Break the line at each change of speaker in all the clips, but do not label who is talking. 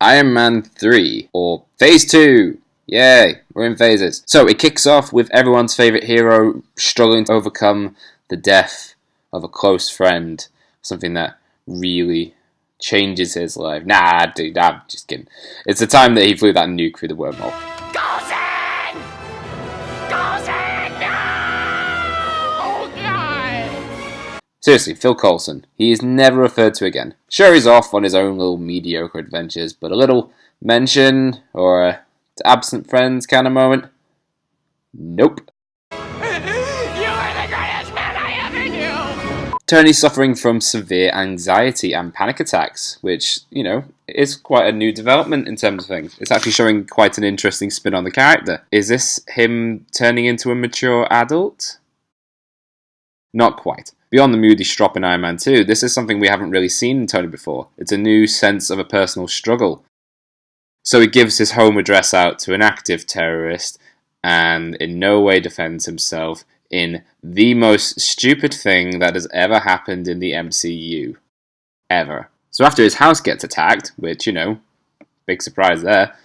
Iron Man 3, or Phase 2. Yay, we're in phases. So it kicks off with everyone's favourite hero struggling to overcome the death of a close friend. Something that really changes his life. Nah, dude, I'm just kidding. It's the time that he flew that nuke through the wormhole.
Gozen! Gozen, no! Oh, God!
Seriously, Phil Coulson. He is never referred to again. Sure, he's off on his own little mediocre adventures, but a little mention or a absent friends kind of moment? Nope.
You are the greatest man I ever knew!
Tony's suffering from severe anxiety and panic attacks, which, you know, is quite a new development in terms of things. It's actually showing quite an interesting spin on the character. Is this him turning into a mature adult? Not quite. Beyond the moody strop in Iron Man 2, this is something we haven't really seen in Tony before. It's a new sense of a personal struggle. So he gives his home address out to an active terrorist and in no way defends himself in the most stupid thing that has ever happened in the MCU. Ever. So after his house gets attacked, which, you know, big surprise there.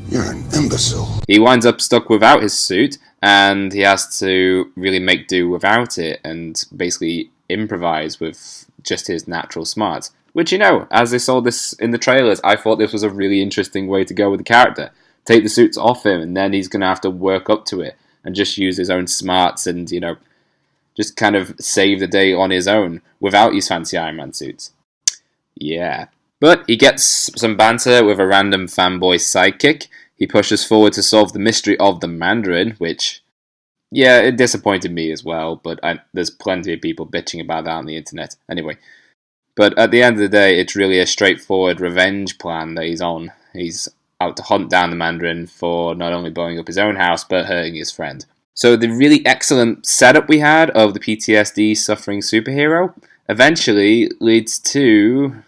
You're an imbecile.
He winds up stuck without his suit and he has to really make do without it and basically improvise with just his natural smarts. Which, you know, as they saw this in the trailers, I thought this was a really interesting way to go with the character. Take the suits off him, and then he's going to have to work up to it, and just use his own smarts and, you know, just kind of save the day on his own, without his fancy Iron Man suits. Yeah. But he gets some banter with a random fanboy sidekick. He pushes forward to solve the mystery of the Mandarin, which, yeah, it disappointed me as well, but there's plenty of people bitching about that on the internet. Anyway. But at the end of the day, it's really a straightforward revenge plan that he's on. He's out to hunt down the Mandarin for not only blowing up his own house, but hurting his friend. So the really excellent setup we had of the PTSD suffering superhero eventually leads to,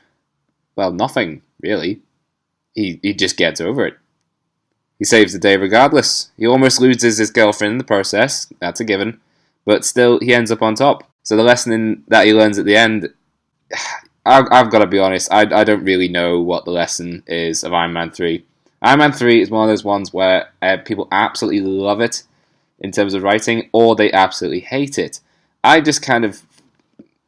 well, nothing, really. He just gets over it. He saves the day regardless. He almost loses his girlfriend in the process, that's a given, but still he ends up on top. So the lesson that he learns at the end, I've got to be honest, I don't really know what the lesson is of Iron Man 3. Iron Man 3 is one of those ones where people absolutely love it in terms of writing, or they absolutely hate it. I just kind of,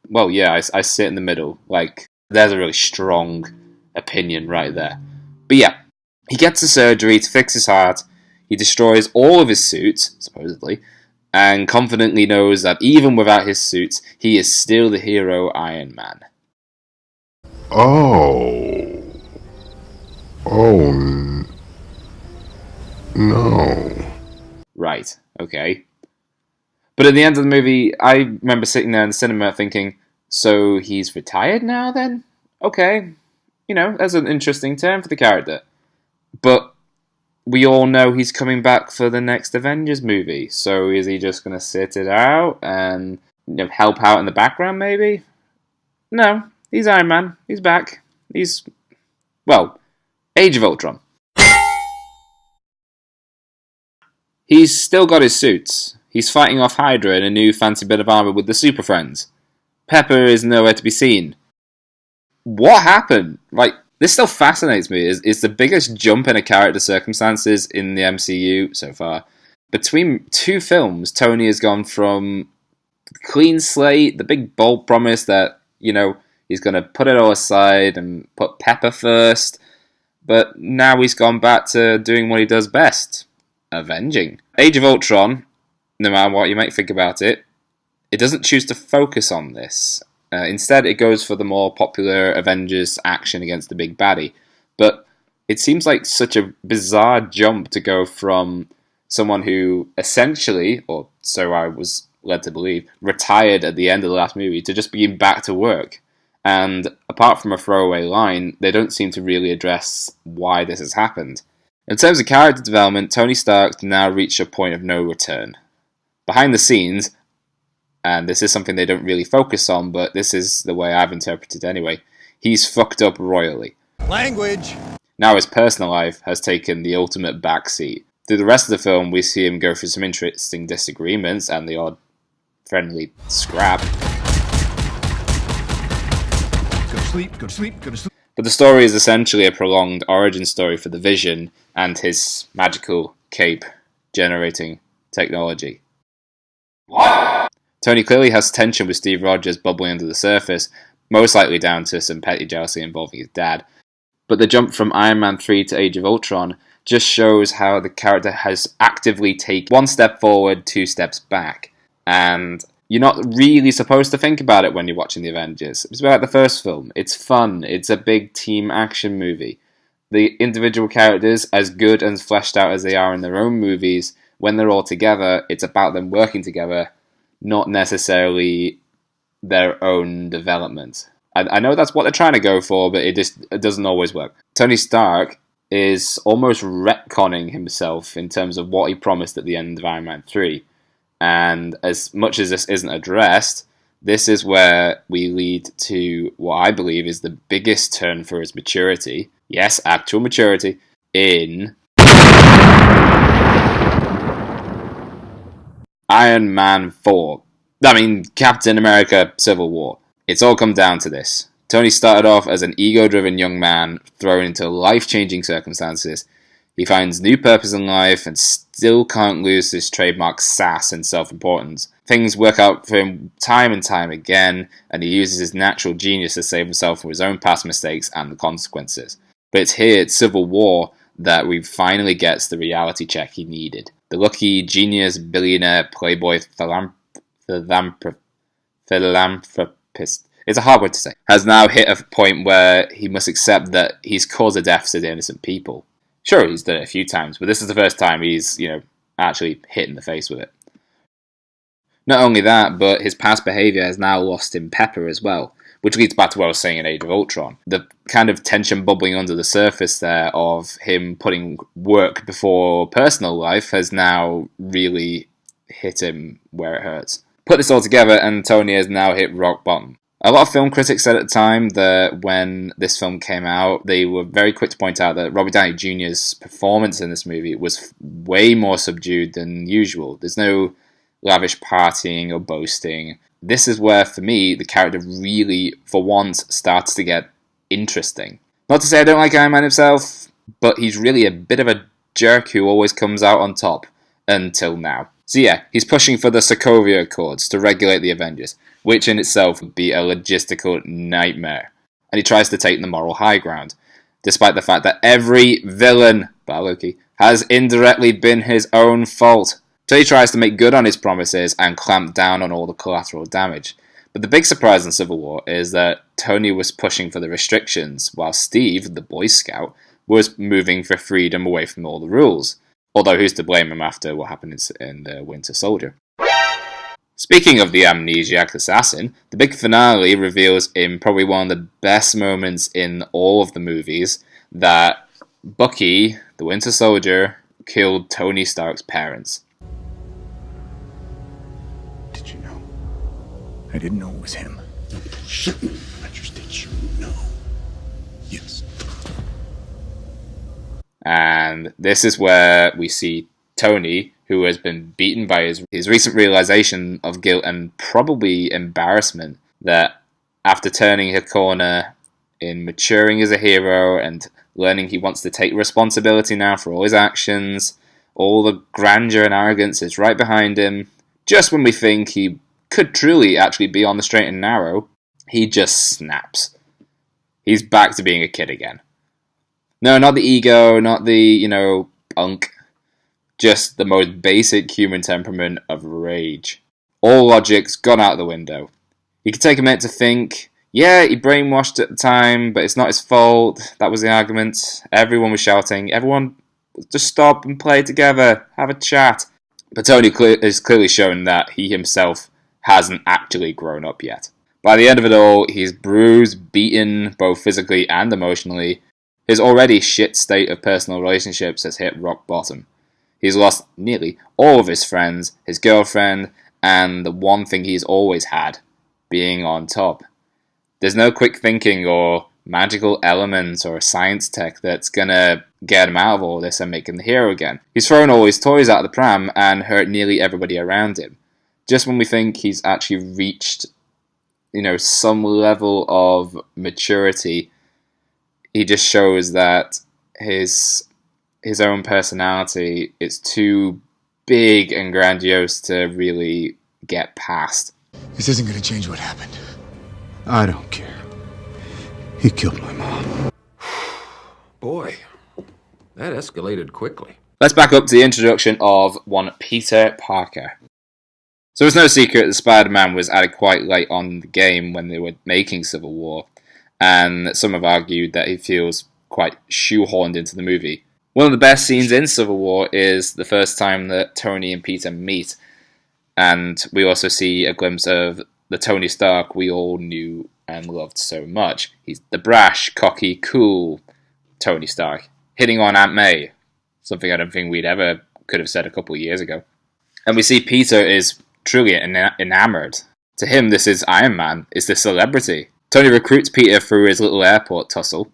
well, yeah, I sit in the middle. Like, there's a really strong opinion right there. But yeah, he gets the surgery to fix his heart, he destroys all of his suits, supposedly, and confidently knows that even without his suits, he is still the hero Iron Man.
Oh. Oh, no.
Right, okay. But at the end of the movie, I remember sitting there in the cinema thinking, so he's retired now then? Okay. You know, that's an interesting turn for the character. But we all know he's coming back for the next Avengers movie, so is he just going to sit it out and, you know, help out in the background maybe? No, he's Iron Man. He's back. He's, well, Age of Ultron. He's still got his suits. He's fighting off Hydra in a new fancy bit of armor with the Super Friends. Pepper is nowhere to be seen. What happened? Like, this still fascinates me. It's the biggest jump in a character's circumstances in the MCU so far. Between two films, Tony has gone from clean slate, the big bold promise that, you know, he's going to put it all aside and put Pepper first, but now he's gone back to doing what he does best, avenging. Age of Ultron, no matter what you might think about it, it doesn't choose to focus on this. Instead, it goes for the more popular Avengers action against the big baddie. But it seems like such a bizarre jump to go from someone who essentially, or so I was led to believe, retired at the end of the last movie to just being back to work. And apart from a throwaway line, they don't seem to really address why this has happened. In terms of character development, Tony Stark's now reached a point of no return. Behind the scenes, and this is something they don't really focus on, but this is the way I've interpreted it anyway, he's fucked up royally.
Language!
Now his personal life has taken the ultimate backseat. Through the rest of the film, we see him go through some interesting disagreements and the odd friendly scrap.
Go to sleep, go to sleep, go to sleep.
But the story is essentially a prolonged origin story for the Vision and his magical cape generating technology. What? Tony clearly has tension with Steve Rogers bubbling under the surface, most likely down to some petty jealousy involving his dad. But the jump from Iron Man 3 to Age of Ultron just shows how the character has actively taken one step forward, 2 steps back. And you're not really supposed to think about it when you're watching the Avengers. It's about the first film. It's fun. It's a big team action movie. The individual characters, as good and fleshed out as they are in their own movies, when they're all together, it's about them working together, not necessarily their own development. I know that's what they're trying to go for, but it doesn't always work. Tony Stark is almost retconning himself in terms of what he promised at the end of Iron Man 3. And as much as this isn't addressed, this is where we lead to what I believe is the biggest turn for his maturity. Yes, actual maturity in Iron Man 4. Captain America Civil War. It's all come down to this. Tony started off as an ego-driven young man thrown into life-changing circumstances. He finds new purpose in life and still can't lose his trademark sass and self-importance. Things work out for him time and time again, and he uses his natural genius to save himself from his own past mistakes and the consequences. But it's here at Civil War that we finally gets the reality check he needed. The lucky, genius, billionaire, playboy, philanthropist, it's a hard word to say, has now hit a point where he must accept that he's caused a death to innocent people. Sure, he's done it a few times, but this is the first time he's, actually hit in the face with it. Not only that, but his past behaviour has now lost him pepper as well, which leads back to what I was saying in Age of Ultron. The kind of tension bubbling under the surface there of him putting work before personal life has now really hit him where it hurts. Put this all together and Tony has now hit rock bottom. A lot of film critics said at the time that when this film came out, they were very quick to point out that Robert Downey Jr.'s performance in this movie was way more subdued than usual. There's no lavish partying or boasting. This is where, for me, the character really, for once, starts to get interesting. Not to say I don't like Iron Man himself, but he's really a bit of a jerk who always comes out on top, until now. So yeah, he's pushing for the Sokovia Accords to regulate the Avengers, which in itself would be a logistical nightmare. And he tries to take the moral high ground, despite the fact that every villain, bar Loki, has indirectly been his own fault. So he tries to make good on his promises and clamp down on all the collateral damage. But the big surprise in Civil War is that Tony was pushing for the restrictions, while Steve, the Boy Scout, was moving for freedom away from all the rules. Although who's to blame him after what happened in the Winter Soldier? Speaking of the amnesiac assassin, the big finale reveals in probably one of the best moments in all of the movies that Bucky, the Winter Soldier, killed Tony Stark's parents.
Did you know? I didn't know it was him.
Shouldn't. I just did you know. Yes.
And this is where we see Tony, who has been beaten by his recent realization of guilt and probably embarrassment, that after turning a corner in maturing as a hero and learning he wants to take responsibility now for all his actions, all the grandeur and arrogance is right behind him. Just when we think he could truly actually be on the straight and narrow, he just snaps. He's back to being a kid again. No, not the ego, not the, unk. Just the most basic human temperament of rage. All logic's gone out the window. You can take a minute to think, yeah, he brainwashed at the time, but it's not his fault. That was the argument. Everyone was shouting. Everyone, just stop and play together. Have a chat. But Tony is clearly shown that he himself hasn't actually grown up yet. By the end of it all, he's bruised, beaten, both physically and emotionally. His already shit state of personal relationships has hit rock bottom. He's lost nearly all of his friends, his girlfriend, and the one thing he's always had, being on top. There's no quick thinking or magical element or science tech that's gonna get him out of all this and make him the hero again. He's thrown all his toys out of the pram and hurt nearly everybody around him. Just when we think he's actually reached, some level of maturity, he just shows that his own personality is too big and grandiose to really get past.
This isn't gonna change what happened. I don't care. He killed my mom.
Boy, that escalated quickly.
Let's back up to the introduction of one Peter Parker. So it's no secret that Spider-Man was added quite late on in the game when they were making Civil War, and some have argued that he feels quite shoehorned into the movie. One of the best scenes in Civil War is the first time that Tony and Peter meet, and we also see a glimpse of the Tony Stark we all knew and loved so much. He's the brash, cocky, cool Tony Stark, hitting on Aunt May, something I don't think we'd ever could have said a couple of years ago. And we see Peter is truly enamored. To him, this is Iron Man, is the celebrity. Tony recruits Peter through his little airport tussle.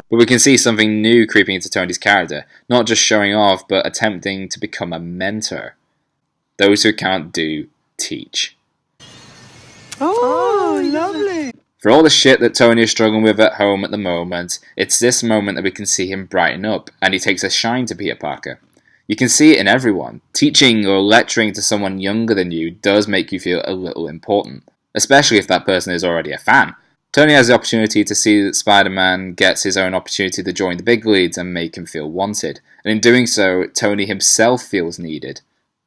But we can see something new creeping into Tony's character, not just showing off, but attempting to become a mentor. Those who can't do, teach.
Oh, lovely.
For all the shit that Tony is struggling with at home at the moment, it's this moment that we can see him brighten up, and he takes a shine to Peter Parker. You can see it in everyone. Teaching or lecturing to someone younger than you does make you feel a little important, especially if that person is already a fan. Tony has the opportunity to see that Spider-Man gets his own opportunity to join the big leads and make him feel wanted, and in doing so, Tony himself feels needed.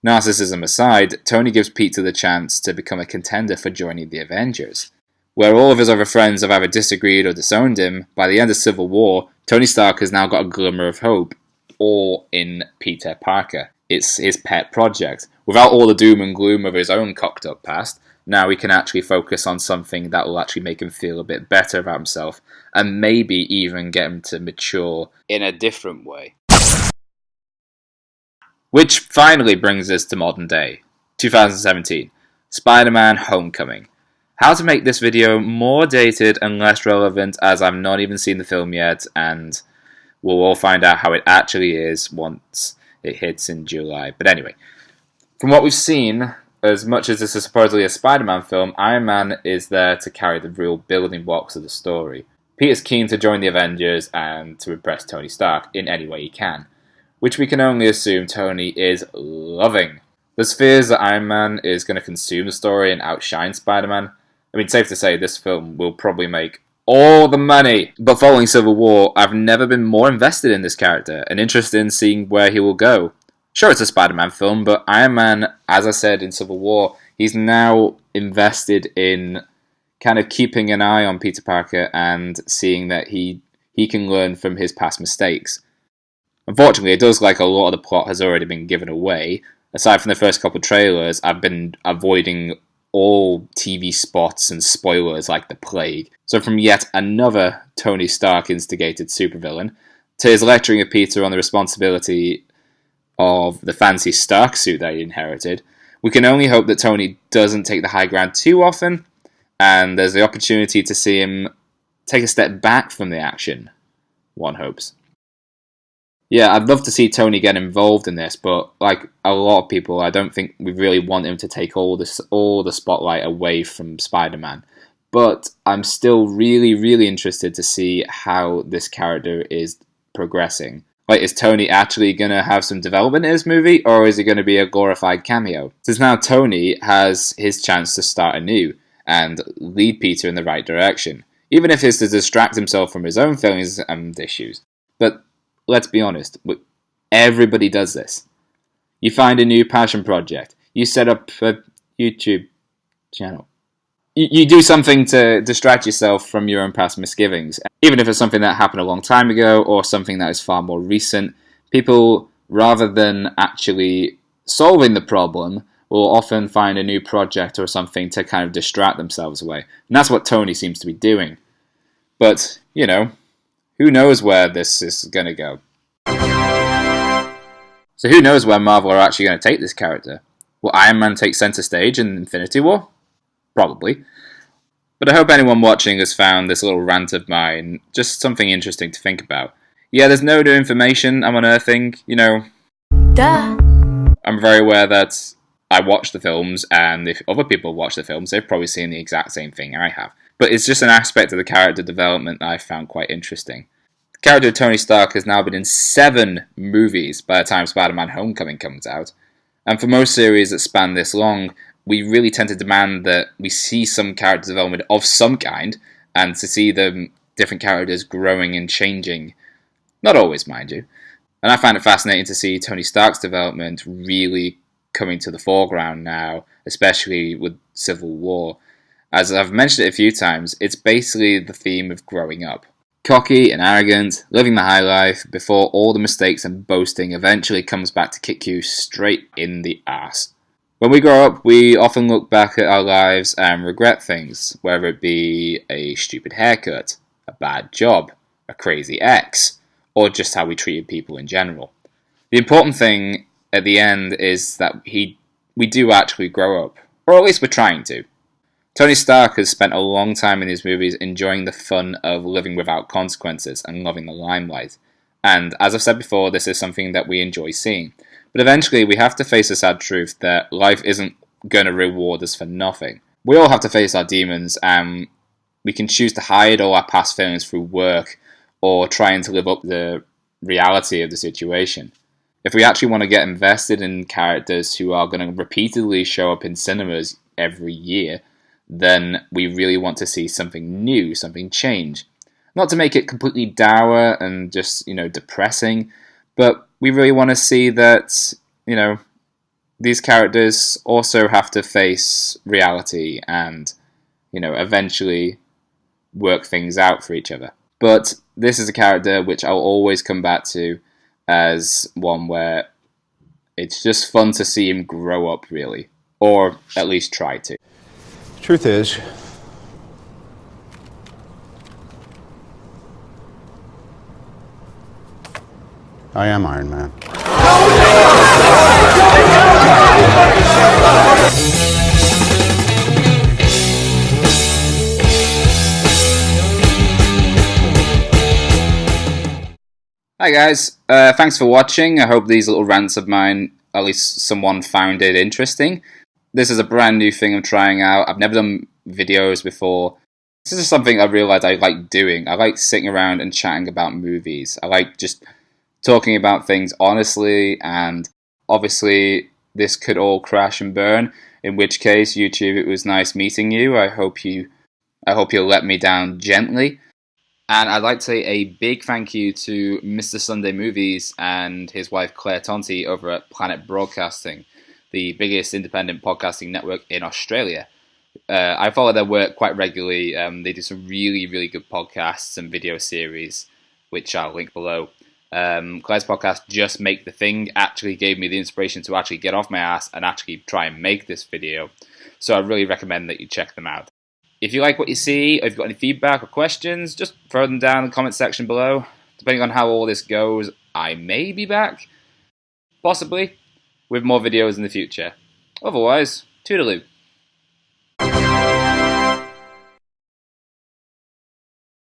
Narcissism aside, Tony gives Peter the chance to become a contender for joining the Avengers. Where all of his other friends have either disagreed or disowned him, by the end of Civil War, Tony Stark has now got a glimmer of hope, all in Peter Parker. It's his pet project. Without all the doom and gloom of his own cocked-up past, now he can actually focus on something that will actually make him feel a bit better about himself, and maybe even get him to mature in a different way. Which finally brings us to modern day, 2017, Spider-Man Homecoming. How to make this video more dated and less relevant, as I've not even seen the film yet, and we'll all find out how it actually is once it hits in July. But anyway, from what we've seen, as much as this is supposedly a Spider-Man film, Iron Man is there to carry the real building blocks of the story. Peter's keen to join the Avengers and to impress Tony Stark in any way he can, which we can only assume Tony is loving. There's fears that Iron Man is going to consume the story and outshine Spider-Man. I mean, safe to say this film will probably make all the money. But following Civil War, I've never been more invested in this character and interested in seeing where he will go. Sure, it's a Spider-Man film, but Iron Man, as I said in Civil War, he's now invested in kind of keeping an eye on Peter Parker and seeing that he can learn from his past mistakes. Unfortunately, it does like a lot of the plot has already been given away. Aside from the first couple of trailers, I've been avoiding all TV spots and spoilers like the plague. So from yet another Tony Stark instigated supervillain, to his lecturing of Peter on the responsibility of the fancy Stark suit that he inherited, we can only hope that Tony doesn't take the high ground too often, and there's the opportunity to see him take a step back from the action, one hopes. Yeah, I'd love to see Tony get involved in this, but like a lot of people, I don't think we really want him to take all the spotlight away from Spider-Man. But I'm still really, really interested to see how this character is progressing. Like, is Tony actually going to have some development in this movie, or is it going to be a glorified cameo? Since now Tony has his chance to start anew and lead Peter in the right direction, even if it's to distract himself from his own feelings and issues. But let's be honest, everybody does this. You find a new passion project, you set up a YouTube channel. You do something to distract yourself from your own past misgivings. Even if it's something that happened a long time ago or something that is far more recent, people, rather than actually solving the problem, will often find a new project or something to kind of distract themselves away. And that's what Tony seems to be doing. But, you know, who knows where this is going to go. So who knows where Marvel are actually going to take this character? Will Iron Man take center stage in Infinity War? Probably. But I hope anyone watching has found this little rant of mine just something interesting to think about. Yeah, there's no new information I'm unearthing, you know.
Duh.
I'm very aware that I watch the films, and if other people watch the films, they've probably seen the exact same thing I have. But it's just an aspect of the character development that I found quite interesting. The character of Tony Stark has now been in 7 movies by the time Spider-Man Homecoming comes out. And for most series that span this long, we really tend to demand that we see some character development of some kind, and to see the different characters growing and changing. Not always, mind you. And I find it fascinating to see Tony Stark's development really coming to the foreground now, especially with Civil War. As I've mentioned it a few times, it's basically the theme of growing up. Cocky and arrogant, living the high life before all the mistakes and boasting eventually comes back to kick you straight in the ass. When we grow up, we often look back at our lives and regret things, whether it be a stupid haircut, a bad job, a crazy ex, or just how we treated people in general. The important thing at the end is that we do actually grow up, or at least we're trying to. Tony Stark has spent a long time in his movies enjoying the fun of living without consequences and loving the limelight. And as I've said before, this is something that we enjoy seeing. But eventually we have to face the sad truth that life isn't going to reward us for nothing. We all have to face our demons, and we can choose to hide all our past feelings through work or trying to live up to the reality of the situation. If we actually want to get invested in characters who are going to repeatedly show up in cinemas every year, then we really want to see something new, something change. Not to make it completely dour and just, depressing, but we really want to see that, these characters also have to face reality and, eventually work things out for each other. But this is a character which I'll always come back to as one where it's just fun to see him grow up, really. Or at least try to.
Truth is, I am Iron Man.
Hi guys, thanks for watching. I hope these little rants of mine, at least someone found it interesting. This is a brand new thing I'm trying out. I've never done videos before. This is something I realised I like doing. I like sitting around and chatting about movies. I like just talking about things honestly, and obviously this could all crash and burn, in which case, YouTube, it was nice meeting you. I hope you'll let me down gently. And I'd like to say a big thank you to Mr. Sunday Movies and his wife Claire Tonti over at Planet Broadcasting, the biggest independent podcasting network in Australia. I follow their work quite regularly. They do some really, really good podcasts and video series, which I'll link below. Claire's podcast, Just Make the Thing, actually gave me the inspiration to actually get off my ass and actually try and make this video. So I really recommend that you check them out. If you like what you see, or if you've got any feedback or questions, just throw them down in the comment section below. Depending on how all this goes, I may be back, possibly, with more videos in the future. Otherwise, toodaloo.